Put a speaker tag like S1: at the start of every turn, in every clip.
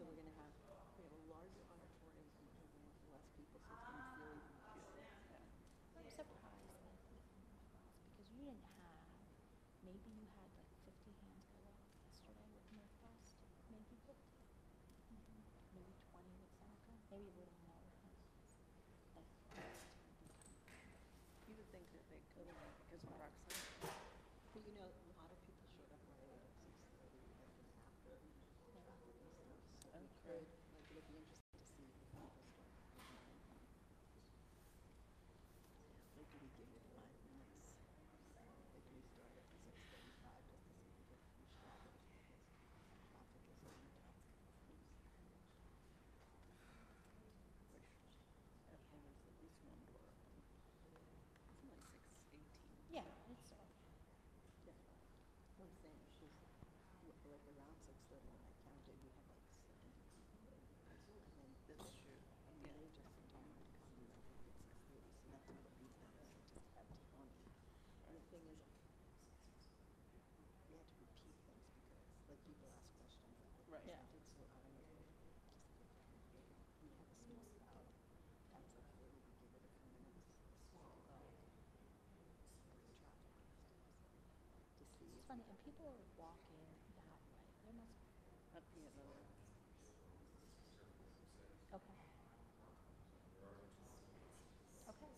S1: So we have a larger auditorium and less people, so it's going to feel even more.
S2: I'm surprised that because you didn't have, maybe you had like 50 hands go up yesterday with Northwest, maybe 50, maybe 20 with Seneca, maybe a little more.
S1: You would think that they could have because of proximity. But you know, a lot of people showed up right at 6:30 and after Easter. So we could, like, it'll be interesting to see if people start at 9. Like, do we give it 5 minutes? Like, do we start at 6:35 just to see if we get pushed out? Because traffic is on top. There's at least one door open. It's like 6:18.
S2: Yeah, it's
S1: Yeah. One thing, she's like around 6:30 when I counted, we had like 70 people. And then this shoot, I mean, they just don't want to come like at 6:30, so that's what we did, just about 20. And the thing is, we had to repeat things because like people ask questions that were presented, so I don't know, just we have a small crowd. That's like where we give it a few minutes. Traffic to see.
S2: It's funny, and people are walking that way. There must be.
S1: Up the other way.
S2: Okay. Okay.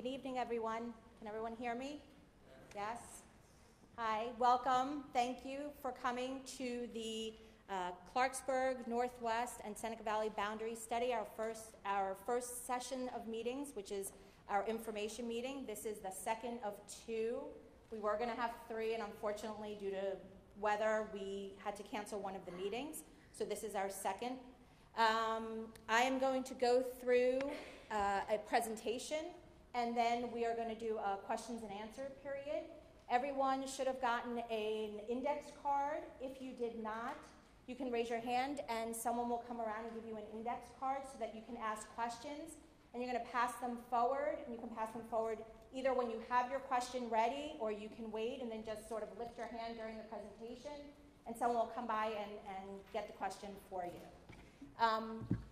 S3: Good evening, everyone. Can everyone hear me? Yes? Hi, welcome. Thank you for coming to the Clarksburg, Northwest, and Seneca Valley Boundary Study, our first session of meetings, which is our information meeting. This is the second of two. We were going to have three, and unfortunately, due to weather, we had to cancel one of the meetings. So this is our second. I am going to go through a presentation, and then we are going to do a questions and answer period. Everyone should have gotten an index card. If you did not, you can raise your hand, and someone will come around and give you an index card so that you can ask questions. And you're going to pass them forward, and you can pass them forward either when you have your question ready, or you can wait and then just sort of lift your hand during the presentation, and someone will come by and get the question for you.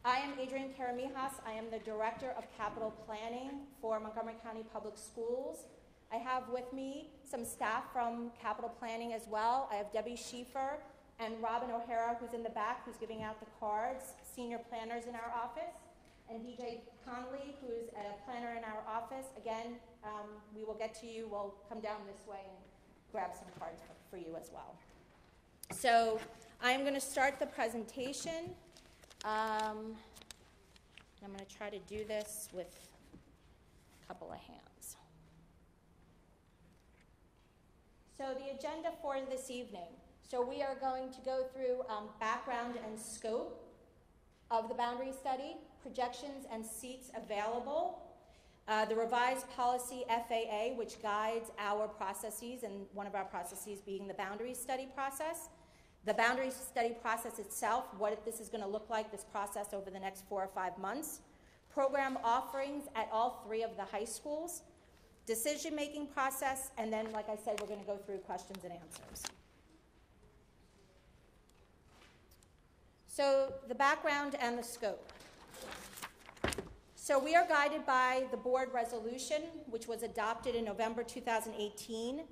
S3: I am Adrienne Karamijas. I am the Director of Capital Planning for Montgomery County Public Schools. I have with me some staff from Capital Planning as well. I have Debbie Schieffer and Robin O'Hara, who's in the back, who's giving out the cards, senior planners in our office, and DJ Connolly, who's a planner in our office. Again, we will get to you. We'll come down this way and grab some cards for you as well. So I'm going to start the presentation. I'm going to try to do this with a couple of hands. So the agenda for this evening. So we are going to go through background and scope of the boundary study, projections and seats available, the revised policy FAA, which guides our processes, and one of our processes being the boundary study process. The boundary study process itself, what this is going to look like, this process over the next 4 or 5 months. Program offerings at all 3 of the high schools. Decision-making process, and then, like I said, we're going to go through questions and answers. So the background and the scope. So we are guided by the board resolution, which was adopted in November 2018.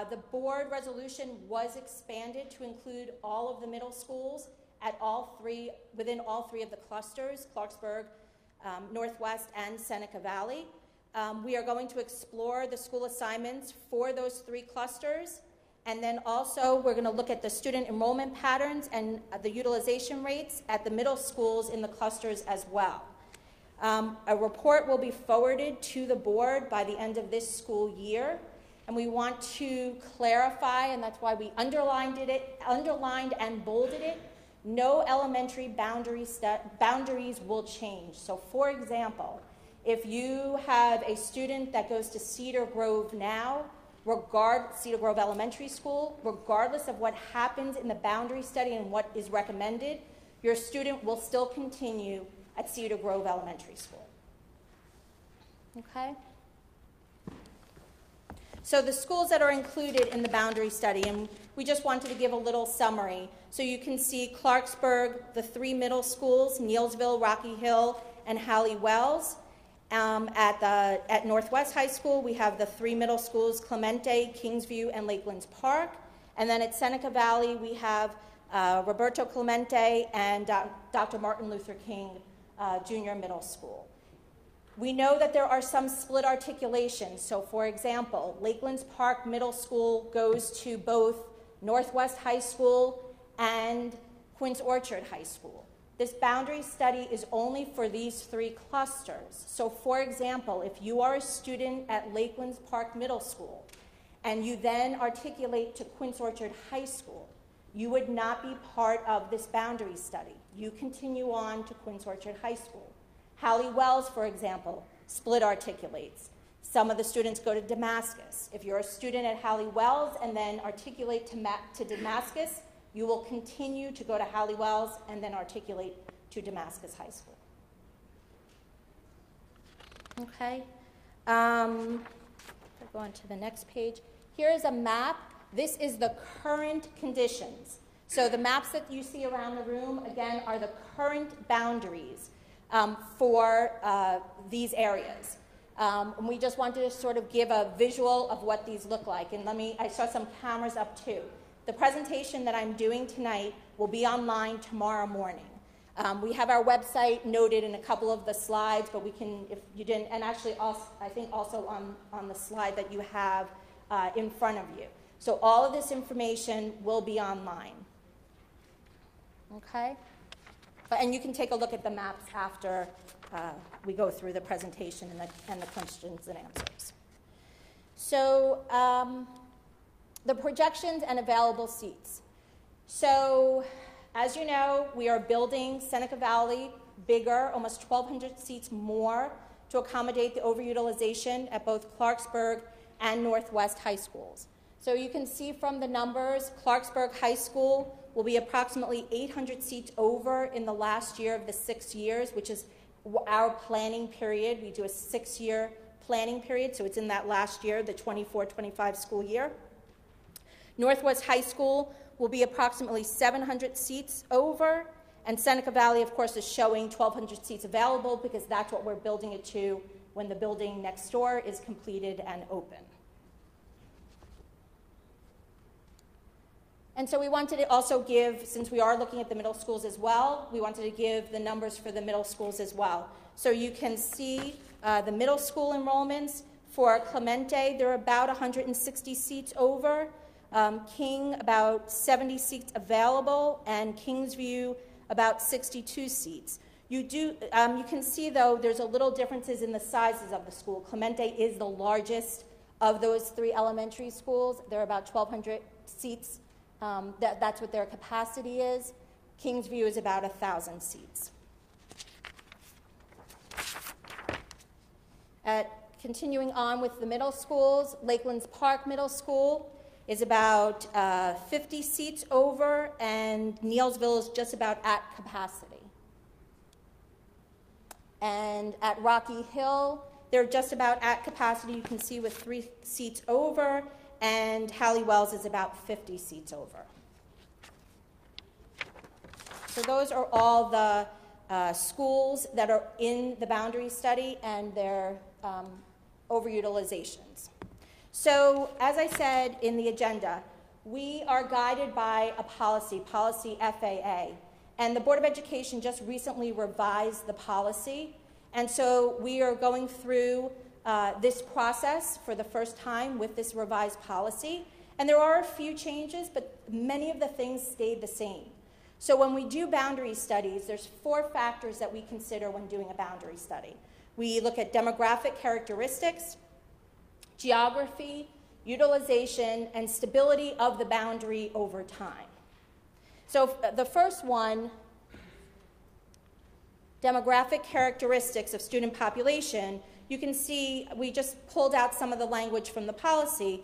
S3: The board resolution was expanded to include all of the middle schools at within all 3 of the clusters, Clarksburg, Northwest, and Seneca Valley. We are going to explore the school assignments for those 3 clusters, and then also we're going to look at the student enrollment patterns and the utilization rates at the middle schools in the clusters as well. A report will be forwarded to the board by the end of this school year. And we want to clarify, and that's why we underlined and bolded it, no elementary boundaries will change. So for example, if you have a student that goes to Cedar Grove now, Cedar Grove Elementary School, regardless of what happens in the boundary study and what is recommended, your student will still continue at Cedar Grove Elementary School. Okay? So the schools that are included in the boundary study, and we just wanted to give a little summary. So you can see Clarksburg, the 3 middle schools, Neelsville, Rocky Hill, and Hallie Wells. At Northwest High School, we have the 3 middle schools, Clemente, Kingsview, and Lakelands Park. And then at Seneca Valley, we have Roberto Clemente and Dr. Martin Luther King Junior Middle School. We know that there are some split articulations. So for example, Lakelands Park Middle School goes to both Northwest High School and Quince Orchard High School. This boundary study is only for these 3 clusters. So for example, if you are a student at Lakelands Park Middle School and you then articulate to Quince Orchard High School, you would not be part of this boundary study. You continue on to Quince Orchard High School. Hallie Wells, for example, split articulates. Some of the students go to Damascus. If you're a student at Hallie Wells and then articulate to Damascus, you will continue to go to Hallie Wells and then articulate to Damascus High School. Okay. I'll go on to the next page. Here is a map. This is the current conditions. So the maps that you see around the room, again, are the current boundaries for these areas. And we just wanted to sort of give a visual of what these look like. And I saw some cameras up too. The presentation that I'm doing tonight will be online tomorrow morning. We have our website noted in a couple of the slides, but we can, if you didn't, and actually also, I think also on the slide that you have in front of you. So all of this information will be online. Okay? And you can take a look at the maps after we go through the presentation and the questions and answers. So the projections and available seats. So as you know, we are building Seneca Valley bigger, almost 1,200 seats more to accommodate the overutilization at both Clarksburg and Northwest high schools. So you can see from the numbers, Clarksburg High School will be approximately 800 seats over in the last year of the 6 years, which is our planning period. We do a 6-year planning period, so it's in that last year, the 24-25 school year. Northwest High School will be approximately 700 seats over, and Seneca Valley, of course, is showing 1,200 seats available because that's what we're building it to when the building next door is completed and open. And so we wanted to also give, since we are looking at the middle schools as well, we wanted to give the numbers for the middle schools as well. So you can see the middle school enrollments. For Clemente, there are about 160 seats over. King, about 70 seats available, and Kingsview, about 62 seats. You can see, though, there's a little differences in the sizes of the school. Clemente is the largest of those 3 elementary schools. They're about 1,200 seats. That's what their capacity is. Kingsview is about 1,000 seats. Continuing on with the middle schools, Lakelands Park Middle School is about 50 seats over, and Neelsville is just about at capacity. And at Rocky Hill, they're just about at capacity, you can see, with 3 seats over, and Hallie Wells is about 50 seats over. So those are all the schools that are in the boundary study and their overutilizations. So as I said in the agenda, we are guided by a policy FAA, and the Board of Education just recently revised the policy, and so we are going through this process for the first time with this revised policy, and there are a few changes, but many of the things stayed the same. So when we do boundary studies, there's 4 factors that we consider when doing a boundary study. We look at demographic characteristics, geography, utilization, and stability of the boundary over time. So the first one, demographic characteristics of student population, you can see we just pulled out some of the language from the policy.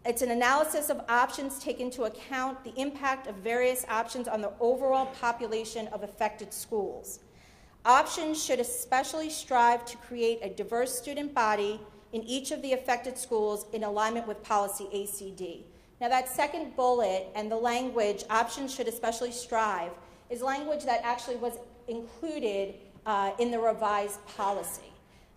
S3: It's an analysis of options taking into account the impact of various options on the overall population of affected schools. Options should especially strive to create a diverse student body in each of the affected schools in alignment with policy ACD. Now that second bullet and the language, options should especially strive, is language that actually was included in the revised policy.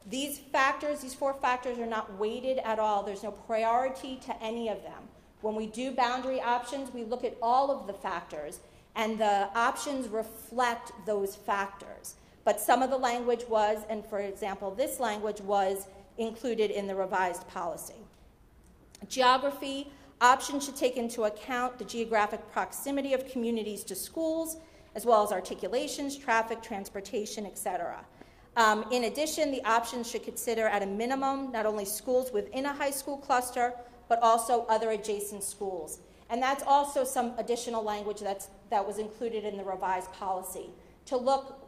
S3: These factors, these 4 factors, are not weighted at all. There's no priority to any of them. When we do boundary options, we look at all of the factors, and the options reflect those factors. But some of the language was, and for example, this language was included in the revised policy. Geography, options should take into account the geographic proximity of communities to schools, as well as articulations, traffic, transportation, etc. In addition, the options should consider at a minimum not only schools within a high school cluster, but also other adjacent schools. And that's also some additional language that was included in the revised policy. To look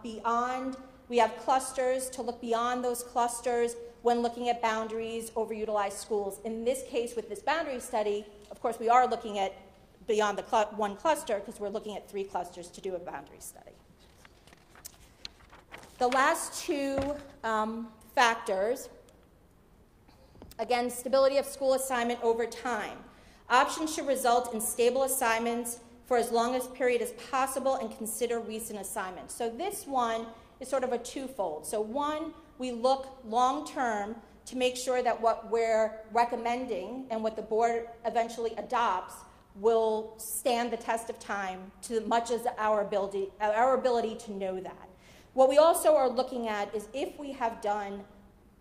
S3: beyond, we have clusters, to look beyond those clusters when looking at boundaries, overutilized schools. In this case, with this boundary study, of course, we are looking at beyond the one cluster because we're looking at 3 clusters to do a boundary study. The last 2 factors, again, stability of school assignment over time. Options should result in stable assignments for as long a period as possible and consider recent assignments. So this one is sort of a twofold. So one, we look long-term to make sure that what we're recommending and what the board eventually adopts will stand the test of time to much as our ability to know that. What we also are looking at is if we have done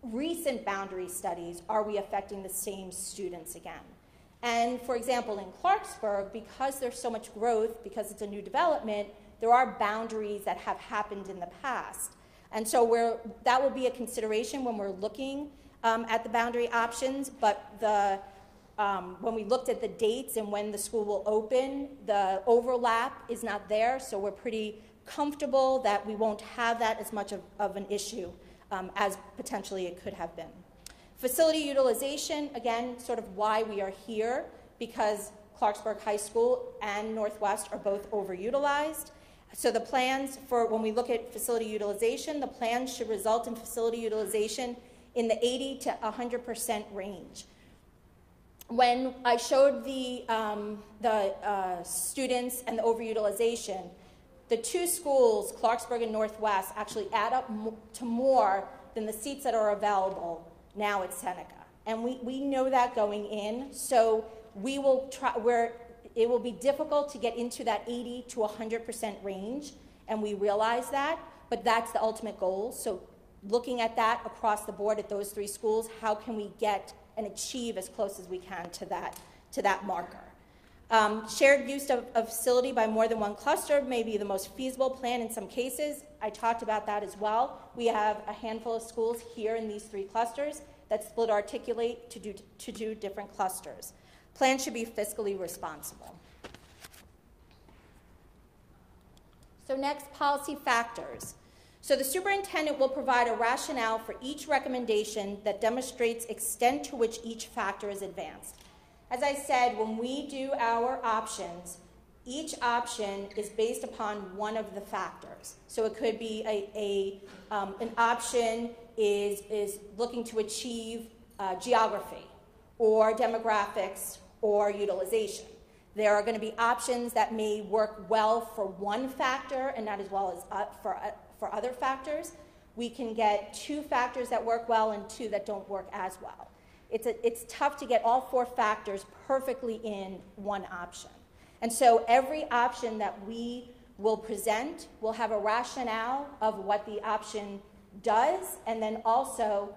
S3: recent boundary studies, are we affecting the same students again? And for example, in Clarksburg, because there's so much growth, because it's a new development, there are boundaries that have happened in the past. And so that will be a consideration when we're looking at the boundary options, but when we looked at the dates and when the school will open, the overlap is not there, so we're pretty comfortable that we won't have that as much of an issue as potentially it could have been. Facility utilization, again, sort of why we are here, because Clarksburg High School and Northwest are both overutilized. So the plans for when we look at facility utilization, the plans should result in facility utilization in the 80 to 100% range. When I showed the students and the overutilization, the two schools, Clarksburg and Northwest, actually add up to more than the seats that are available now at Seneca. And we know that going in, so we will try, it will be difficult to get into that 80 to 100% range, and we realize that, but that's the ultimate goal. So looking at that across the board at those three schools, how can we get and achieve as close as we can to that marker? Shared use of a facility by more than one cluster may be the most feasible plan in some cases. I talked about that as well. We have a handful of schools here in these three clusters that split articulate to do different clusters. Plans should be fiscally responsible. So next, policy factors. So the superintendent will provide a rationale for each recommendation that demonstrates extent to which each factor is advanced. As I said, when we do our options, each option is based upon one of the factors. So it could be an option is looking to achieve geography or demographics or utilization. There are going to be options that may work well for one factor and not as well as for other factors. We can get two factors that work well and two that don't work as well. It's tough to get all four factors perfectly in one option. And so every option that we will present will have a rationale of what the option does and then also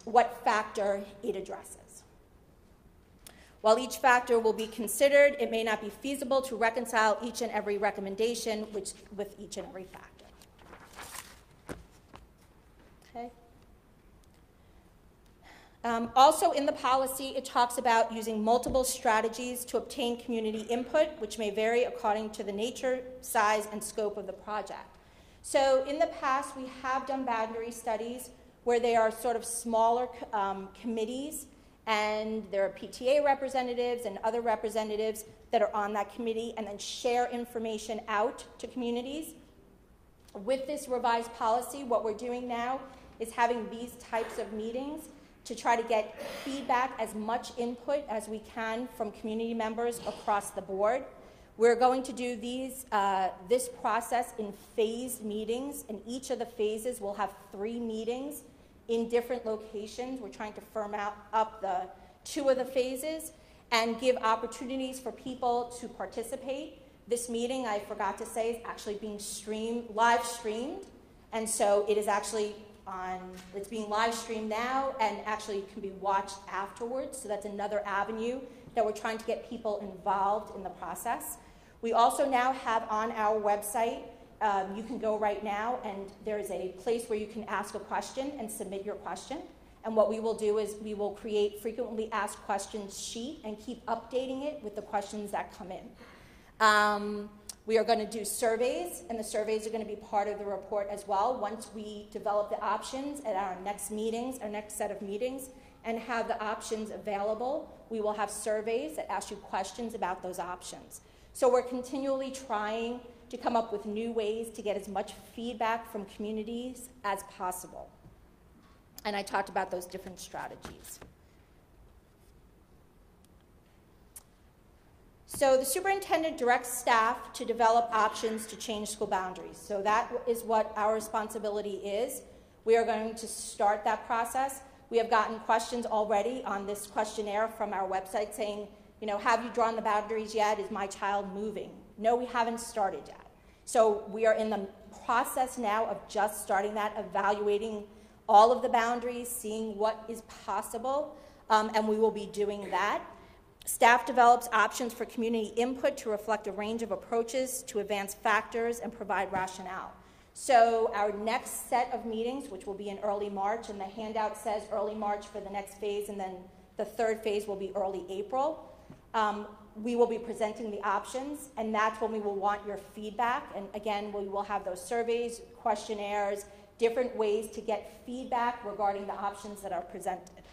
S3: what factor it addresses. While each factor will be considered, it may not be feasible to reconcile each and every recommendation with each and every factor. Okay. Also in the policy, it talks about using multiple strategies to obtain community input, which may vary according to the nature, size, and scope of the project. So in the past, we have done boundary studies where they are sort of smaller committees, and there are PTA representatives and other representatives that are on that committee and then share information out to communities. With this revised policy, what we're doing now is having these types of meetings to try to get feedback, as much input as we can from community members across the board. We're going to do this process in phased meetings, and each of the phases will have 3 meetings in different locations. We're trying to firm up the 2 of the phases and give opportunities for people to participate. This meeting, I forgot to say, is actually being live streamed, and so it is actually it's being live streamed now and actually can be watched afterwards, so that's another avenue that we're trying to get people involved in the process. We also now have on our website, you can go right now and there's a place where you can ask a question and submit your question. And what we will do is we will create frequently asked questions sheet and keep updating it with the questions that come in. We are going to do surveys, and the surveys are going to be part of the report as well. Once we develop the options at our next meetings, our next set of meetings, and have the options available, we will have surveys that ask you questions about those options. So we're continually trying to come up with new ways to get as much feedback from communities as possible. And I talked about those different strategies. So the superintendent directs staff to develop options to change school boundaries. So that is what our responsibility is. We are going to start that process. We have gotten questions already on this questionnaire from our website saying, have you drawn the boundaries yet? Is my child moving? No, we haven't started yet. So we are in the process now of just starting that, evaluating all of the boundaries, seeing what is possible, and we will be doing that. Staff develops options for community input to reflect a range of approaches to advance factors and provide rationale. So our next set of meetings, which will be in early March, and the handout says early March for the next phase, and then the third phase will be early April. We will be presenting the options, and that's when we will want your feedback. And again, we will have those surveys, questionnaires, different ways to get feedback regarding the options that are presented.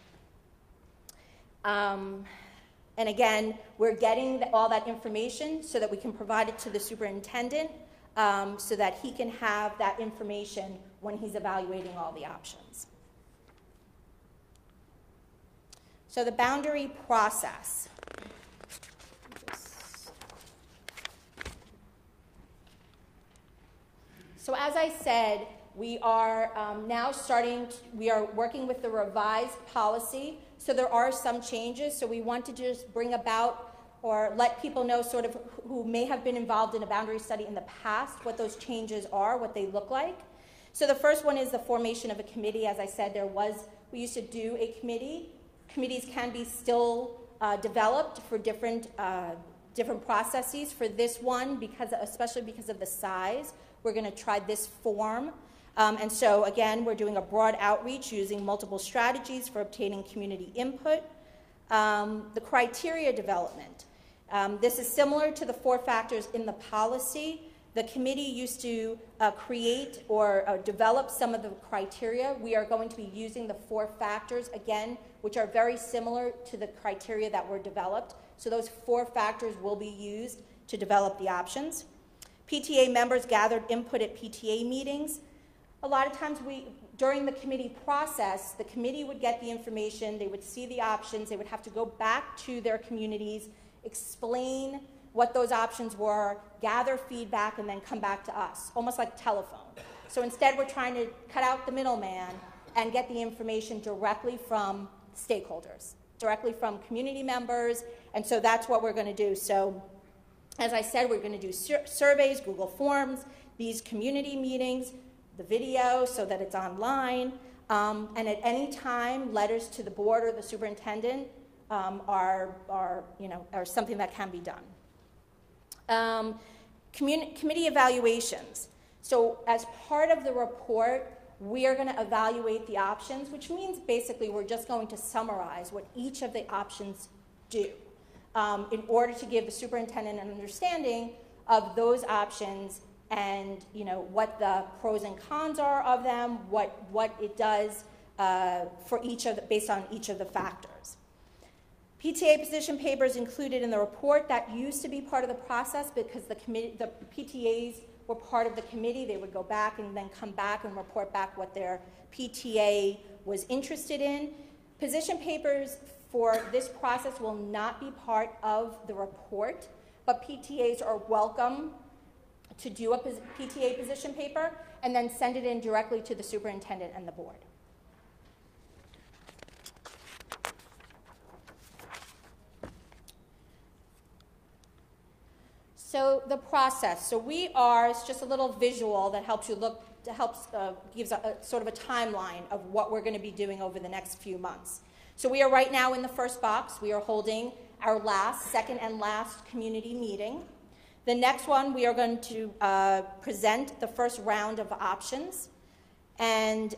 S3: And again, we're getting all that information so that we can provide it to the superintendent so that he can have that information when he's evaluating all the options. So the boundary process. So as I said, we are now we are working with the revised policy. So there are some changes. So we want to just bring about or let people know sort of who may have been involved in a boundary study in the past, what those changes are, what they look like. So the first one is the formation of a committee. As I said, we used to do a committee. Committees can be still developed for different processes. For this one, especially because of the size, we're going to try this form. And so, again, we're doing a broad outreach using multiple strategies for obtaining community input. The criteria development. This is similar to the 4 factors in the policy. The committee used to create or develop some of the criteria. We are going to be using the 4 factors, again, which are very similar to the criteria that were developed. So those 4 factors will be used to develop the options. PTA members gathered input at PTA meetings. A lot of times during the committee process, the committee would get the information, they would see the options, they would have to go back to their communities, explain what those options were, gather feedback, and then come back to us, almost like telephone. So instead, we're trying to cut out the middleman and get the information directly from stakeholders, directly from community members, and so that's what we're going to do. So as I said, we're going to do surveys, Google Forms, these community meetings, the video so that it's online, and at any time, letters to the board or the superintendent are something that can be done. Committee evaluations. So as part of the report, we are going to evaluate the options, which means basically we're just going to summarize what each of the options do in order to give the superintendent an understanding of those options and what the pros and cons are of them, what it does for based on each of the factors. PTA position papers included in the report. That used to be part of the process because the PTAs were part of the committee. They would go back and then come back and report back what their PTA was interested in. Position papers for this process will not be part of the report, but PTAs are welcome to do a PTA position paper and then send it in directly to the superintendent and the board. So the process. So it's just a little visual that helps you gives a sort of a timeline of what we're going to be doing over the next few months. So we are right now in the first box. We are holding our second and last community meeting. The next one, we are going to present the first round of options. And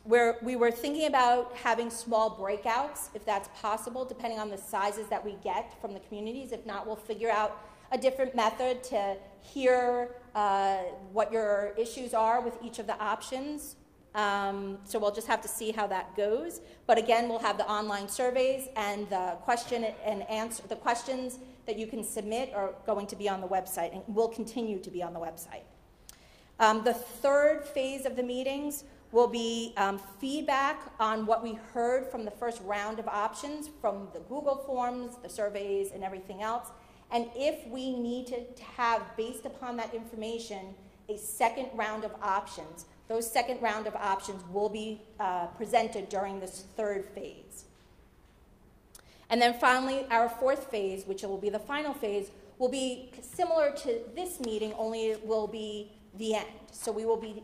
S3: we were thinking about having small breakouts, if that's possible, depending on the sizes that we get from the communities. If not, we'll figure out a different method to hear what your issues are with each of the options. So we'll just have to see how that goes. But again, we'll have the online surveys and the question and answer. The questions that you can submit are going to be on the website and will continue to be on the website. The third phase of the meetings will be feedback on what we heard from the first round of options from the Google Forms, the surveys, and everything else. And if we need to have, based upon that information, a second round of options, those second round of options will be presented during this third phase. And then finally, our fourth phase, which will be the final phase, will be similar to this meeting, only it will be the end. So we will be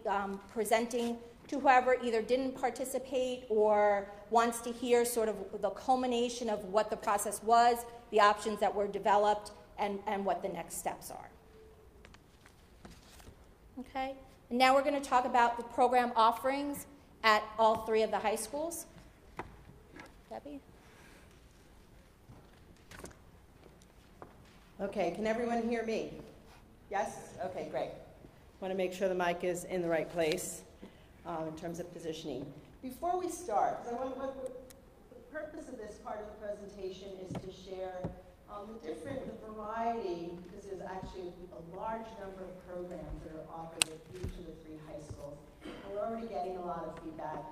S3: presenting to whoever either didn't participate or wants to hear sort of the culmination of what the process was, the options that were developed, and what the next steps are. Okay? And now we're going to talk about the program offerings at all three of the high schools. Debbie?
S4: Okay, can everyone hear me? Yes? Okay, great. Want to make sure the mic is in the right place in terms of positioning. Before we start, the purpose of this part of the presentation is to share the variety, because there's actually a large number of programs that are offered at each of the three high schools. And we're already getting a lot of feedback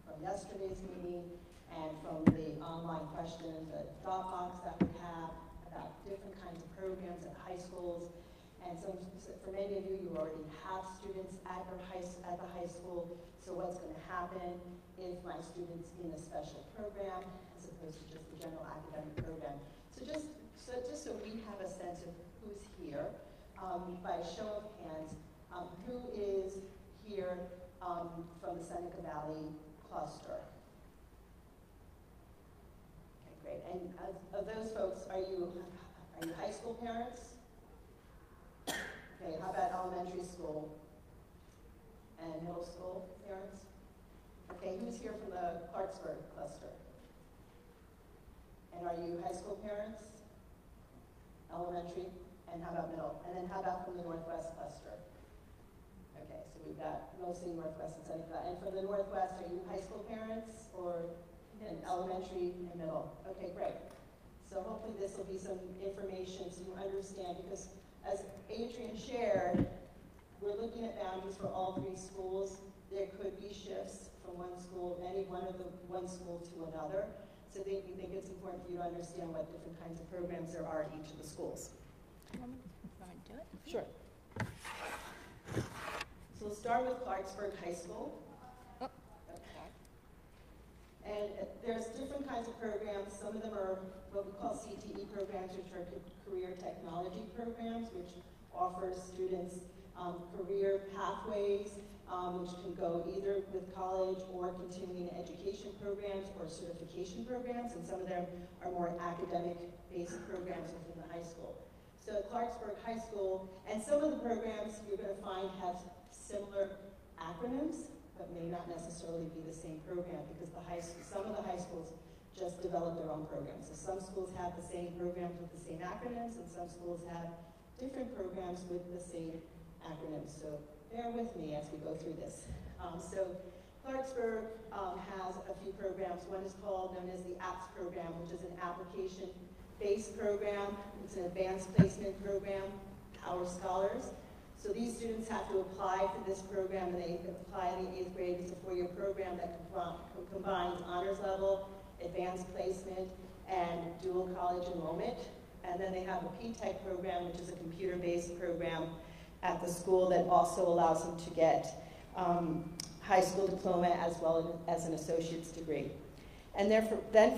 S4: from yesterday's meeting and from the online questions, the Dropbox that we have about different kinds of programs at high schools. And so for many of you, you already have students at the high school. So what's going to happen if my student's in a special program as opposed to just the general academic program? So just so we have a sense of who's here, by show of hands, who is here from the Seneca Valley cluster? Okay, great. And of those folks, are you high school parents? Okay, how about elementary school and middle school parents? Okay, who's here from the Clarksburg cluster? And are you high school parents? Elementary? And how about middle? And then how about from the Northwest cluster? Okay, so we've got mostly Northwest and Seneca. And from the Northwest, are you high school parents or elementary and middle? Okay, great. So hopefully this will be some information so you understand, because as Adrian shared, we're looking at boundaries for all three schools. There could be shifts from one school, one school to another. So we think it's important for you to understand what different kinds of programs there are at each of the schools.
S2: You want me to do it?
S4: Sure. So we'll start with Clarksburg High School.
S2: Oh.
S4: Okay. And there's different kinds of programs. Some of them are what we call CTE programs, which are career technology programs, which offer students career pathways, which can go either with college or continuing education programs or certification programs, and some of them are more academic-based programs within the high school. So at Clarksburg High School, and some of the programs you're going to find have similar acronyms, but may not necessarily be the same program, because some of the high schools just develop their own programs. So some schools have the same programs with the same acronyms, and some schools have different programs with the same acronyms. So bear with me as we go through this. So Clarksburg has a few programs. One is known as the APPS program, which is an application-based program. It's an advanced placement program, Power Scholars. So these students have to apply for this program, and they apply in the 8th grade. It's a 4-year program that combines honors level, advanced placement, and dual college enrollment. And then they have a P-Tech program, which is a computer-based program at the school that also allows them to get high school diploma as well as an associate's degree. And then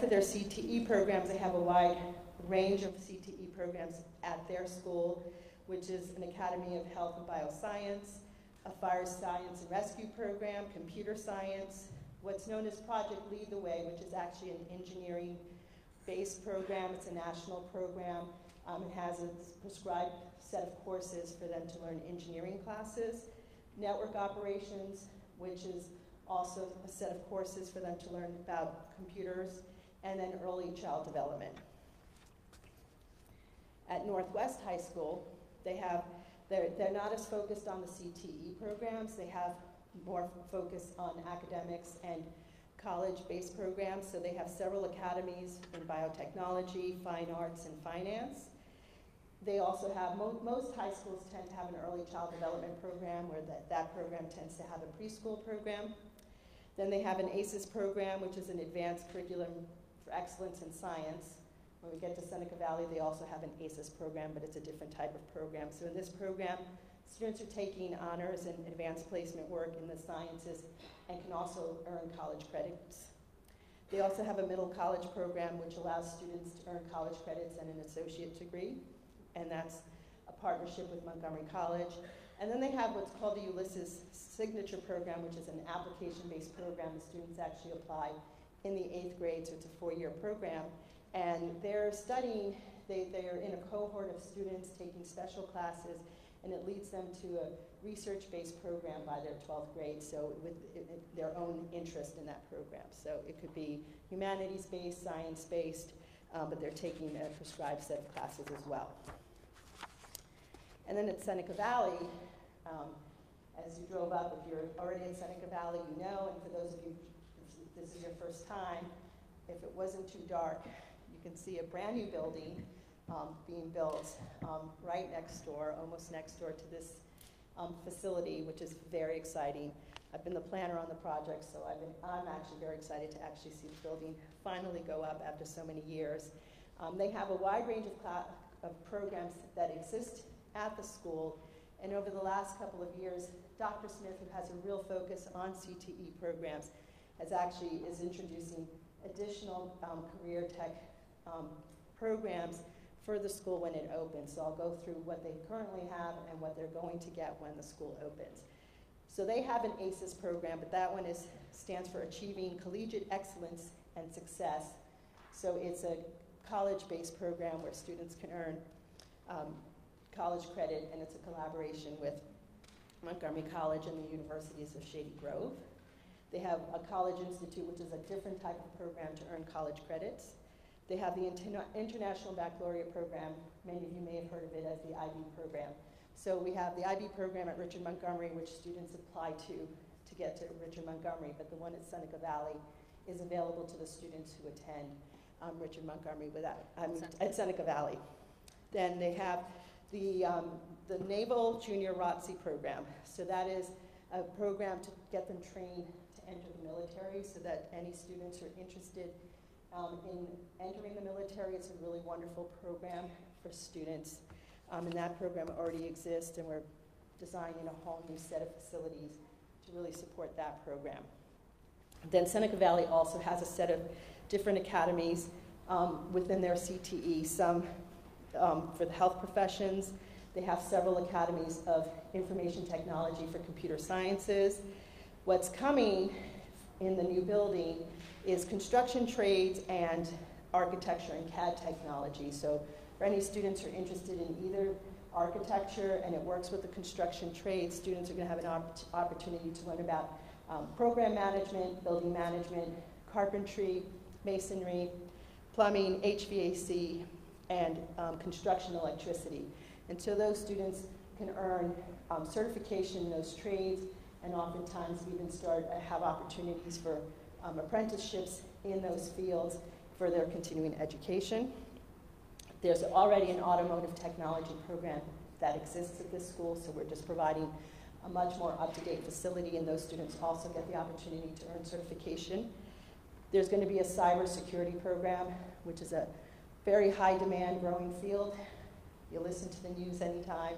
S4: for their CTE programs, they have a wide range of CTE programs at their school, which is an Academy of Health and Bioscience, a Fire Science and Rescue program, computer science, what's known as Project Lead the Way, which is actually an engineering-based program. It's a national program. It has a prescribed set of courses for them to learn engineering classes. Network operations, which is also a set of courses for them to learn about computers, and then early child development. At Northwest High School, they're not as focused on the CTE programs. They have more focus on academics and college-based programs. So they have several academies in biotechnology, fine arts, and finance. They also have, most high schools tend to have an early child development program, where that program tends to have a preschool program. Then they have an ACES program, which is an advanced curriculum for excellence in science. When we get to Seneca Valley, they also have an ACES program, but it's a different type of program. So in this program, students are taking honors and advanced placement work in the sciences and can also earn college credits. They also have a middle college program which allows students to earn college credits and an associate degree, and that's a partnership with Montgomery College. And then they have what's called the Ulysses Signature Program, which is an application-based program. The students actually apply in the 8th grade, so it's a 4-year program. And they're studying, they're in a cohort of students taking special classes, and it leads them to a research-based program by their 12th grade, so with their own interest in that program. So it could be humanities-based, science-based, but they're taking a prescribed set of classes as well. And then at Seneca Valley, as you drove up, if you're already in Seneca Valley, you know, and for those of you, if this is your first time, if it wasn't too dark, you can see a brand new building being built right next door, almost next door to this facility, which is very exciting. I've been the planner on the project, so I'm actually very excited to actually see the building finally go up after so many years. They have a wide range of programs that exist at the school, and over the last couple of years, Dr. Smith, who has a real focus on CTE programs, is introducing additional career tech programs for the school when it opens. So I'll go through what they currently have and what they're going to get when the school opens. So they have an ACES program, but that one stands for Achieving Collegiate Excellence and Success. So it's a college-based program where students can earn college credit, and it's a collaboration with Montgomery College and the Universities of Shady Grove. They have a College Institute, which is a different type of program to earn college credits. They have the International Baccalaureate Program. Many of you may have heard of it as the IB program. So we have the IB program at Richard Montgomery, which students apply to get to Richard Montgomery, but the one at Seneca Valley is available to the students who attend Richard Montgomery at Seneca Valley. Then they have the Naval Junior ROTC program. So that is a program to get them trained to enter the military, so that any students who are interested in entering the military, it's a really wonderful program for students. And that program already exists, and we're designing a whole new set of facilities to really support that program. Then Seneca Valley also has a set of different academies within their CTE, some for the health professions. They have several academies of information technology for computer sciences. What's coming in the new building is construction trades and architecture and CAD technology. So for any students who are interested in either architecture and it works with the construction trades, students are going to have an opportunity to learn about program management, building management, carpentry, masonry, plumbing, HVAC, and construction electricity. And so those students can earn certification in those trades, and oftentimes even have opportunities for apprenticeships in those fields for their continuing education. There's already an automotive technology program that exists at this school, so we're just providing a much more up-to-date facility, and those students also get the opportunity to earn certification. There's going to be a cybersecurity program, which is a very high-demand, growing field. You listen to the news anytime.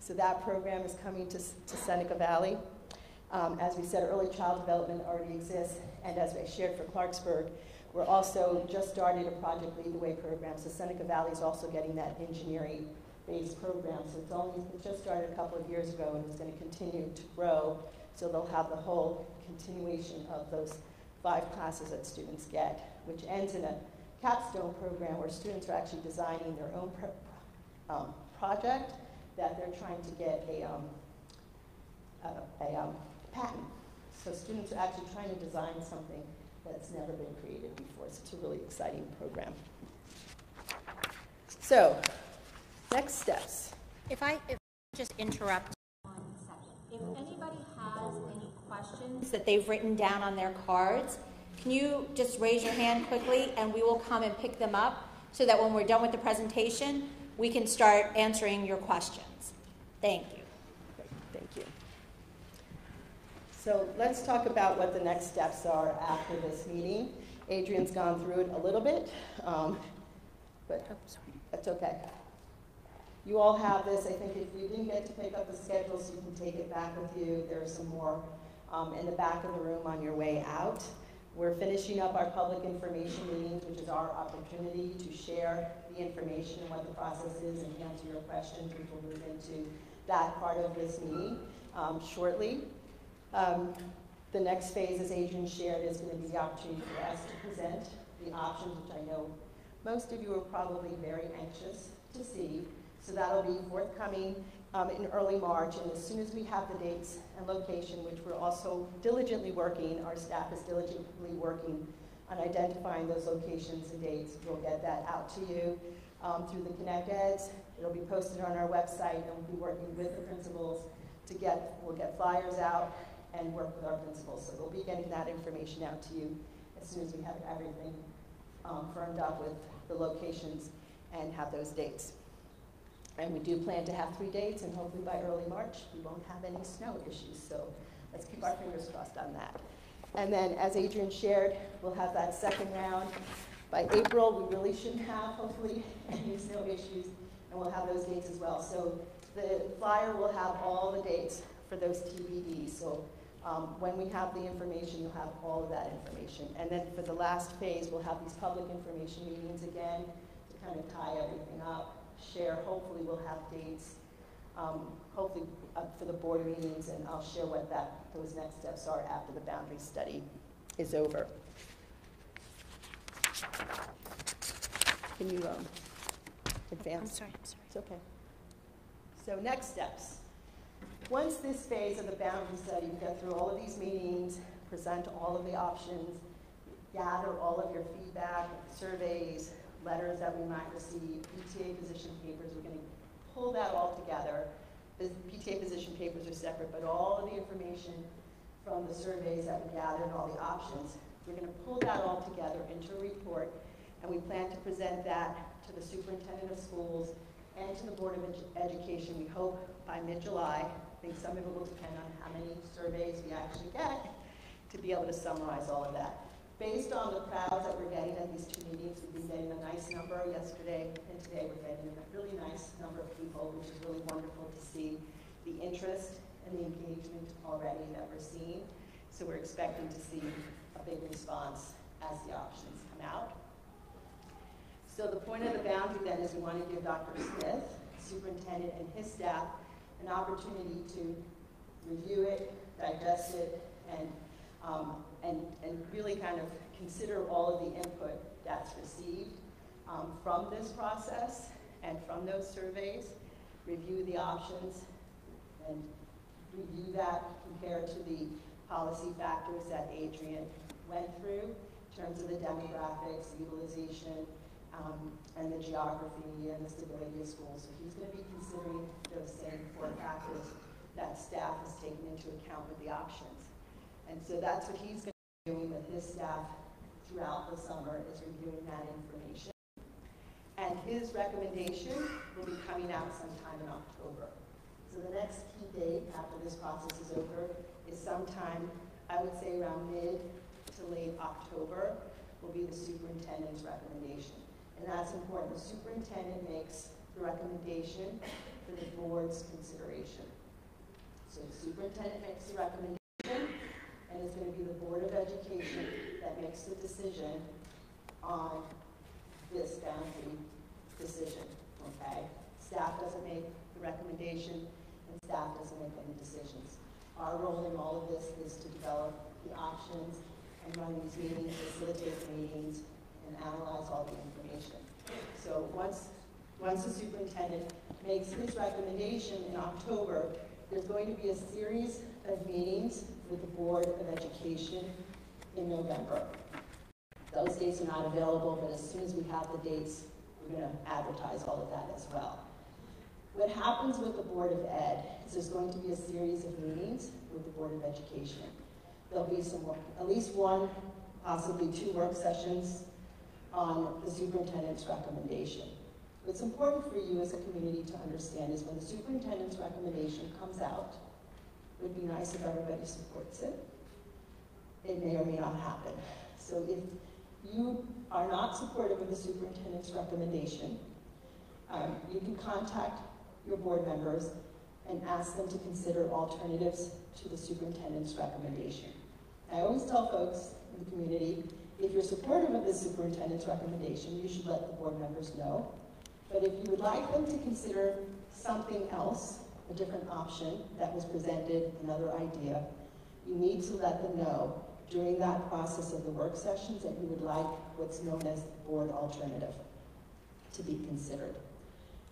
S4: So that program is coming to Seneca Valley. As we said, early child development already exists, and as I shared for Clarksburg, we're also just started a Project Lead the Way program, so Seneca Valley is also getting that engineering-based program. So it just started a couple of years ago, and it's going to continue to grow, so they'll have the whole continuation of those 5 classes that students get, which ends in a capstone program where students are actually designing their own project that they're trying to get a patent. So students are actually trying to design something that's never been created before. So it's a really exciting program. So, next steps.
S3: If I just interrupt 1 second. If anybody has any questions that they've written down on their cards, can you just raise your hand quickly and we will come and pick them up so that when we're done with the presentation, we can start answering your questions. Thank you.
S4: Okay, thank you. So let's talk about what the next steps are after this meeting. Adrian's gone through it a little bit, but that's okay. You all have this. I think if you didn't get to pick up the schedules, you can take it back with you. There's some more in the back of the room on your way out. We're finishing up our public information meetings, which is our opportunity to share the information and what the process is and answer your questions, which we'll move into that part of this meeting shortly. The next phase, as Adrian shared, is going to be the opportunity for us to present the options, which I know most of you are probably very anxious to see. So that'll be forthcoming in early March, and as soon as we have the dates and location, which we're also diligently working, our staff is diligently working on identifying those locations and dates, we'll get that out to you through the Connect Eds. It'll be posted on our website, and we'll be working with the principals to we'll get flyers out and work with our principals. So we'll be getting that information out to you as soon as we have everything firmed up with the locations and have those dates. And we do plan to have 3 dates, and hopefully by early March, we won't have any snow issues. So let's keep our fingers crossed on that. And then, as Adrian shared, we'll have that second round. By April, we really shouldn't have, hopefully, any snow issues, and we'll have those dates as well. So the flyer will have all the dates for those TBDs. So when we have the information, you'll have all of that information. And then for the last phase, we'll have these public information meetings again to kind of tie everything up, share. Hopefully we'll have dates, hopefully for the board meetings, and I'll share what those next steps are after the boundary study is over. Can you advance?
S2: I'm sorry.
S4: It's okay. So next steps. Once this phase of the boundary study, you get through all of these meetings, present all of the options, gather all of your feedback, surveys, letters that we might receive, PTA position papers, we're going to pull that all together. The PTA position papers are separate, but all of the information from the surveys that we gathered and all the options, we're going to pull that all together into a report, and we plan to present that to the superintendent of schools and to the Board of Education, we hope by mid-July. I think some of it will depend on how many surveys we actually get to be able to summarize all of that. Based on the crowds that we're getting at these 2 meetings, we've been getting a nice number yesterday, and today we're getting a really nice number of people, which is really wonderful to see the interest and the engagement already that we're seeing. So we're expecting to see a big response as the options come out. So the point of the boundary then is we want to give Dr. Smith, superintendent, and his staff an opportunity to review it, digest it, and really kind of consider all of the input that's received from this process and from those surveys, review the options, and review that compared to the policy factors that Adrian went through in terms of the demographics, utilization, and the geography and the stability of schools. So he's going to be considering those same 4 factors that staff has taken into account with the options. And so that's what he's going to be doing with his staff throughout the summer, is reviewing that information. And his recommendation will be coming out sometime in October. So the next key date after this process is over is sometime, I would say around mid to late October, will be the superintendent's recommendation. And that's important. The superintendent makes the recommendation for the board's consideration. So the superintendent makes the recommendation, and it's going to be the Board of Education that makes the decision on this boundary decision, okay? Staff doesn't make the recommendation, and staff doesn't make any decisions. Our role in all of this is to develop the options and run these meetings, facilitate the meetings, and analyze all the information. So once the superintendent makes his recommendation in October, there's going to be a series of meetings with the Board of Education in November. Those dates are not available, but as soon as we have the dates, we're going to advertise all of that as well. What happens with the Board of Ed is there's going to be a series of meetings with the Board of Education. There'll be at least 1, possibly 2 work sessions on the superintendent's recommendation. What's important for you as a community to understand is when the superintendent's recommendation comes out, it would be nice if everybody supports it. It may or may not happen. So if you are not supportive of the superintendent's recommendation, you can contact your board members and ask them to consider alternatives to the superintendent's recommendation. I always tell folks, the community, if you're supportive of the superintendent's recommendation, you should let the board members know. But if you would like them to consider something else, a different option that was presented, another idea, you need to let them know during that process of the work sessions that you would like what's known as the board alternative to be considered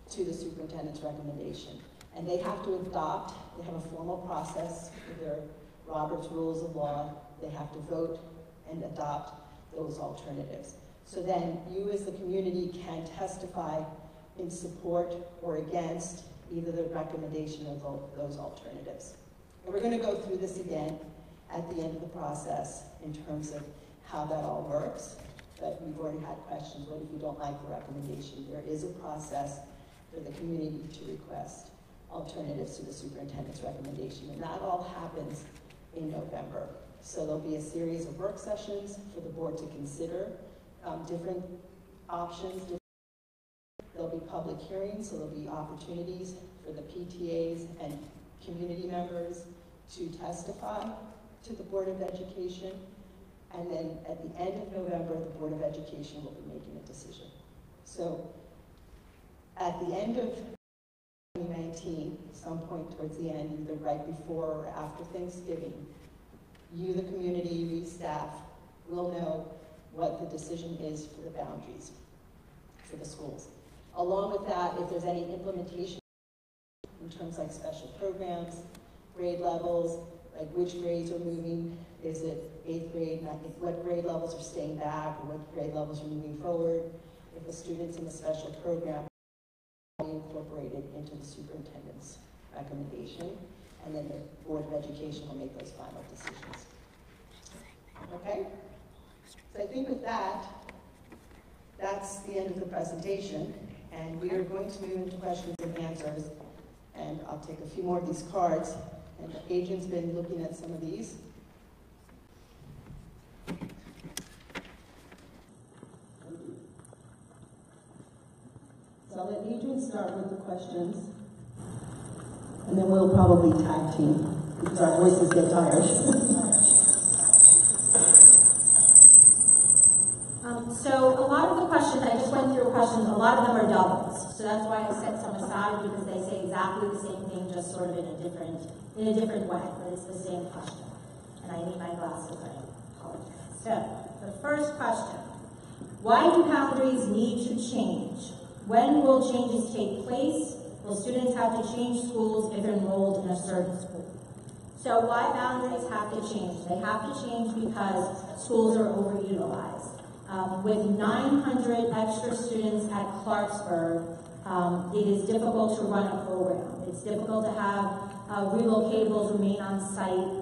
S4: to the superintendent's recommendation. And they have to adopt, they have a formal process for their Robert's Rules of Law. They have to vote and adopt those alternatives. So then you as the community can testify in support or against either the recommendation of those alternatives. And we're going to go through this again at the end of the process in terms of how that all works. But we've already had questions. What if you don't like the recommendation? There is a process for the community to request alternatives to the superintendent's recommendation. And that all happens in November. So there'll be a series of work sessions for the board to consider different options. There'll be public hearings, so there'll be opportunities for the PTAs and community members to testify to the Board of Education. And then at the end of November, the Board of Education will be making a decision. So at the end of 2019, some point towards the end, either right before or after Thanksgiving, you, the community, you staff, will know what the decision is for the boundaries for the schools. Along with that, if there's any implementation in terms like special programs, grade levels, like which grades are moving, is it 8th grade, what grade levels are staying back, or what grade levels are moving forward, if the students in the special program are incorporated into the superintendent's recommendation, and then the Board of Education will make those final decisions. Okay? So I think with that, that's the end of the presentation, and we are going to move into questions and answers, and I'll take a few more of these cards, and Adrian's been looking at some of these. So I'll let Adrian start with the questions, and then we'll probably tag team, because our voices get tired.
S3: So a lot of the questions, I just went through questions, a lot of them are doubles. So that's why I set some aside, because they say exactly the same thing, just sort of in a different way, but it's the same question. And I need my glasses, I apologize. So, the first question, why do boundaries need to change? When will changes take place? Will students have to change schools if enrolled in a certain school? So why boundaries have to change? They have to change because schools are overutilized. With 900 extra students at Clarksburg, it is difficult to run a program. It's difficult to have relocatables remain on site,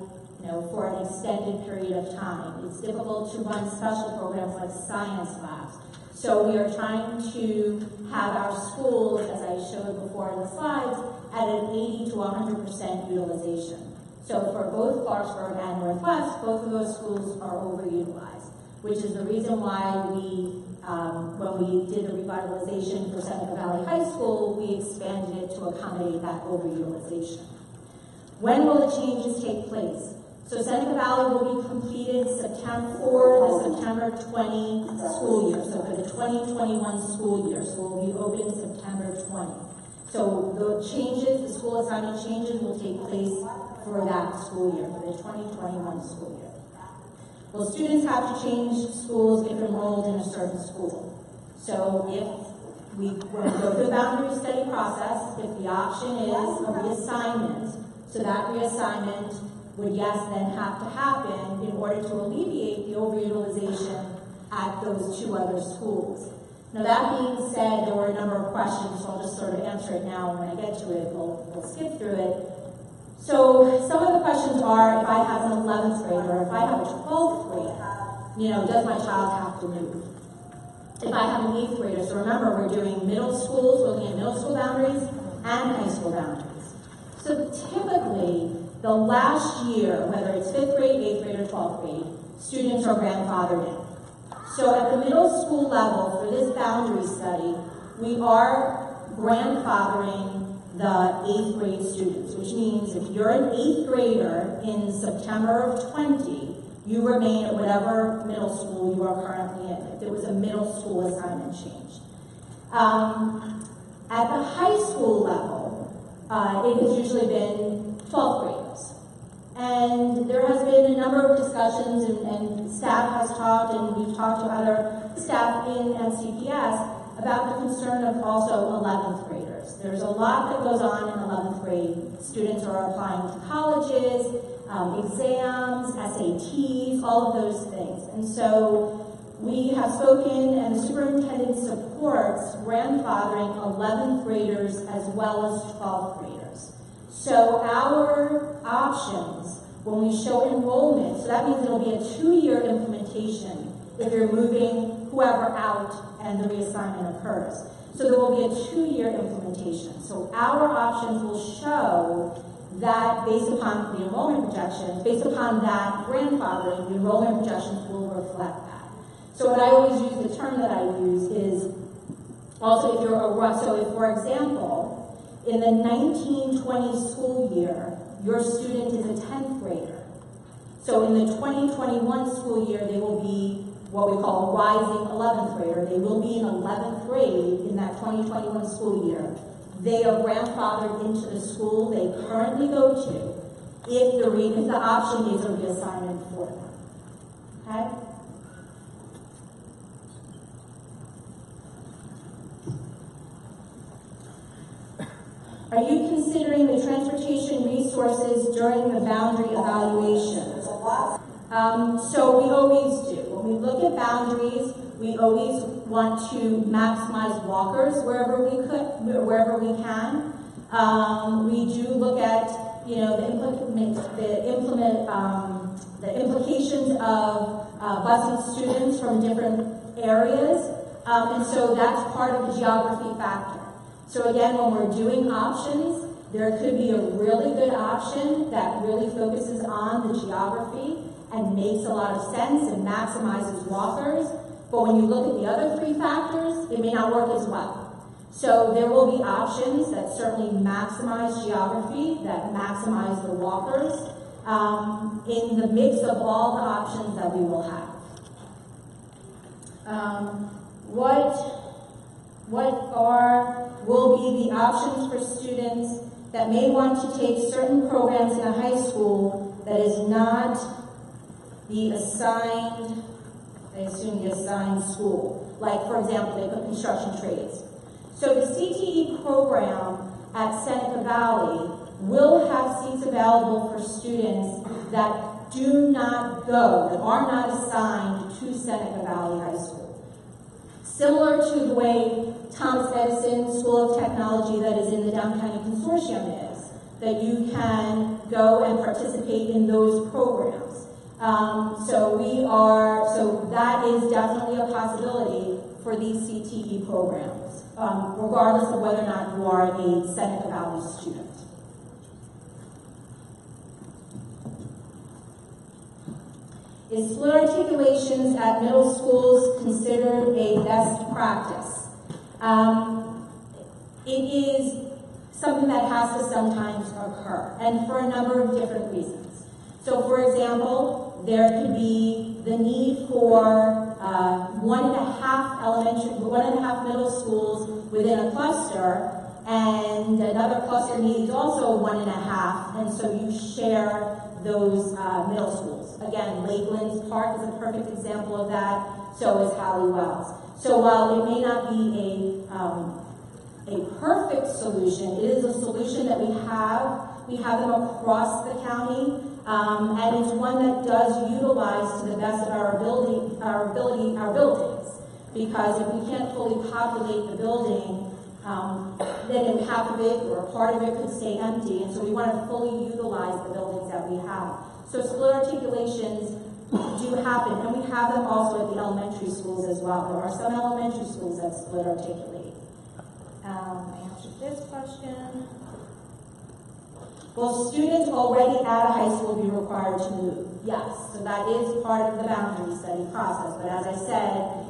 S3: for an extended period of time. It's difficult to run special programs like science labs. So we are trying to have our schools, as I showed before in the slides, at an 80 to 100% utilization. So for both Clarksburg and Northwest, both of those schools are overutilized, which is the reason why we, when we did the revitalization for Seneca Valley High School, we expanded it to accommodate that overutilization. When will the changes take place? So Seneca Valley will be completed for the September 20 school year, so for the 2021 school year, so we'll be open September 20. So the changes, the school assignment changes will take place for that school year, for the 2021 school year. Well, students have to change schools if enrolled in a certain school. So when we go through the boundary study process, if the option is a reassignment, so that reassignment would then have to happen in order to alleviate the overutilization at those two other schools. Now that being said, there were a number of questions, so I'll just sort of answer it now, and when I get to it, we'll skip through it. So some of the questions are, if I have an 11th grader, if I have a 12th grader, does my child have to move? If I have an 8th grader, so remember we're doing middle schools, we're looking at middle school boundaries and high school boundaries. So typically, the last year, whether it's 5th grade, 8th grade, or 12th grade, students are grandfathered in. So at the middle school level, for this boundary study, we are grandfathering the 8th grade students, which means if you're an 8th grader in September of 20, you remain at whatever middle school you are currently in, if it was a middle school assignment change. At the high school level, it has usually been 12th graders. And there has been a number of discussions, and staff has talked, and we've talked to other staff in MCPS about the concern of also 11th graders. There's a lot that goes on in 11th grade. Students are applying to colleges, exams, SATs, all of those things. And so we have spoken, and the superintendent supports grandfathering 11th graders as well as 12th graders. So our options, when we show enrollment, so that means it'll be a 2-year implementation if you're moving whoever out and the reassignment occurs. So there will be a 2-year implementation. So our options will show that based upon the enrollment projections, based upon that grandfathering, the enrollment projections will reflect that. So what I always use, the term that I use is also if you're so if, for example, in the 1920 school year, your student is a 10th grader. So in the 2021 school year, they will be what we call a rising 11th grader. They will be in 11th grade in that 2021 school year. They are grandfathered into the school they currently go to if the option is a reassignment for them. Okay? Are you considering the transportation resources during the boundary evaluations? So we always do. When we look at boundaries, we always want to maximize walkers wherever we can. We do look at, the implications of busing students from different areas, and so that's part of the geography factor. So again, when we're doing options, there could be a really good option that really focuses on the geography and makes a lot of sense and maximizes walkers. But when you look at the other 3 factors, it may not work as well. So there will be options that certainly maximize geography, that maximize the walkers, in the mix of all the options that we will have. Will be the options for students that may want to take certain programs in a high school that is not the assigned, I assume the assigned school. Like, for example, they put construction trades. So the CTE program at Seneca Valley will have seats available for students that do not go, that are not assigned to Seneca Valley High School. Similar to the way Thomas Edison School of Technology that is in the Downtown County Consortium is, that you can go and participate in those programs. So that is definitely a possibility for these CTE programs, regardless of whether or not you are a Seneca Valley student. Is split articulations at middle schools considered a best practice? It is something that has to sometimes occur, and for a number of different reasons. So, for example, there could be the need for 1.5 middle schools within a cluster, and another cluster needs also 1.5, and so you share those middle schools. Again, Lakeland's Park is a perfect example of that, so is Halliwell's. So while it may not be a perfect solution, it is a solution that we have. We have them across the county, and it's one that does utilize to the best of our buildings. Because if we can't fully populate the building, then half of it or a part of it could stay empty, and so we want to fully utilize the buildings that we have. So split articulations do happen, and we have them also at the elementary schools as well. There are some elementary schools that split articulate. I answered this question. Will students already at a high school be required to move? Yes, so that is part of the boundary study process, but as I said,